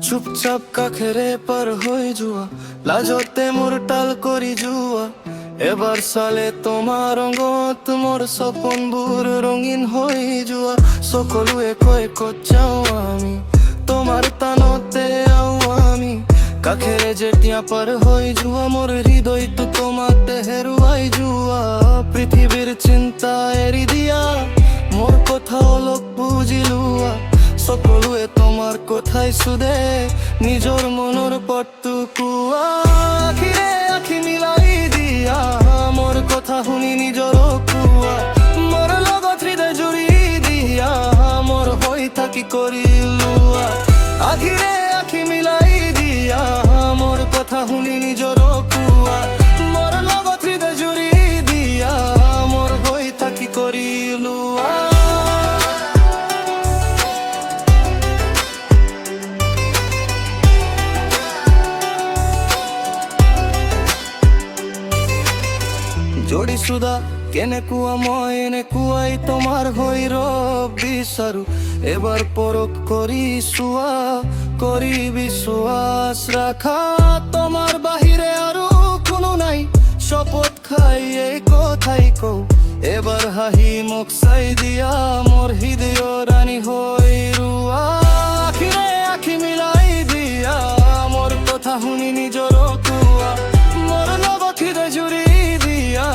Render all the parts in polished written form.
চুপচাপ কাখেৰে পাৰ হৈ যোৱা লাজতে মোৰ টাল কৰি যোৱা এবাৰ চালে তোমাৰ ৰঙত মোৰ সপোনবোৰ ৰঙীন হৈ যোৱা সকলোৱে কয় ক'ত যাওঁ আমি তোমাৰ টানতে আও আমি কাখেৰে যেতিয়া পাৰ হৈ যোৱা মোৰ হৃদয়টো তোমাতে হেৰুৱাই যোৱা পৃথিৱীৰ চিন্তা এৰি দিয়া মোৰ কথা অলপ বুজি লোৱা সকলোৱে তোমাৰ কথাই সুধে নিজৰ মনৰ পটটো কোৱা আখিৰে আখি মিলাই দিয়া মোৰ কথা শুনি নিজৰ কোৱা মোৰ লগত হৃদয় জুৰি দিয়া মোৰ হৈ থাকি কৰি লোৱা আখিৰে আখি মিলাই দিয়া মোৰ কথা শুনি নিজৰ কোৱা মোৰ লগত হৃদয় জুৰি দিয়া মোৰ হৈ থাকি কৰি লোৱা জড়িছোদা কেনেকুৱা মই এনেকুৱাই তোমাৰ হৈ ৰব বিচাৰো এবাৰ পৰখ কৰি চোৱা কৰি বিশ্বাস ৰাখা তোমাৰ বাহিৰে আৰু কোনো নাই শপত খাই এই কথাই কওঁ এবাৰ হাঁহি মোক চাই দিয়া মোৰ হৃদয় ৰাণী হৈ ৰোৱা আখিৰে আখি মিলাই দিয়া মোৰ কথা শুনি নিজৰ কোৱা মোৰ লগত হৃদয় জুৰি দিয়া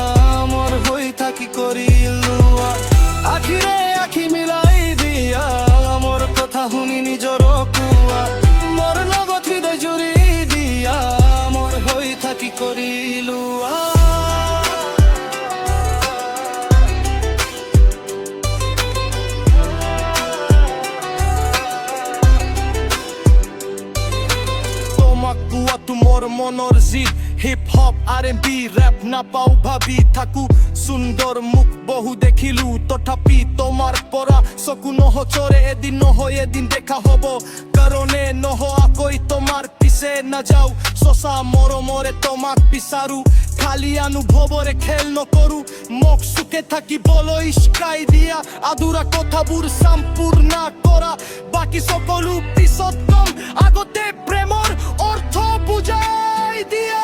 মোৰ হৈ থাকি কৰি লোৱা আখিৰে আখি মিলাই দিয়া মোৰ কথা শুনি নিজৰ কোৱা মোৰ লগত হৃদয় জুৰি দিয়া মোৰ হৈ থাকি কৰি লোৱা তোমাক কোৱাটো মোৰ মনৰ জিদ হিপ হপ R&B ৰেপ নাপাও ভাবি থাকো সুন্দৰ মুখ বহু দেখিলো তথাপি তোমাৰ পৰা চকু নহচৰে এদিন নহয় এদিন দেখা হ'ব কাৰণে নোহোৱাকৈ তোমাৰ পিছে নাযাও সঁচা মৰমৰে তোমাক বিচাৰো খালি অনুভৱৰে খেল নকৰো মোক সুখে থাকিবলৈ শিকাই দিয়া আধুৰা কথাবোৰ সম্পূৰ্ণ কৰা বাকী সকলো পিছত কম আগতে প্ৰেমৰ অৰ্থ বুজাই দিয়া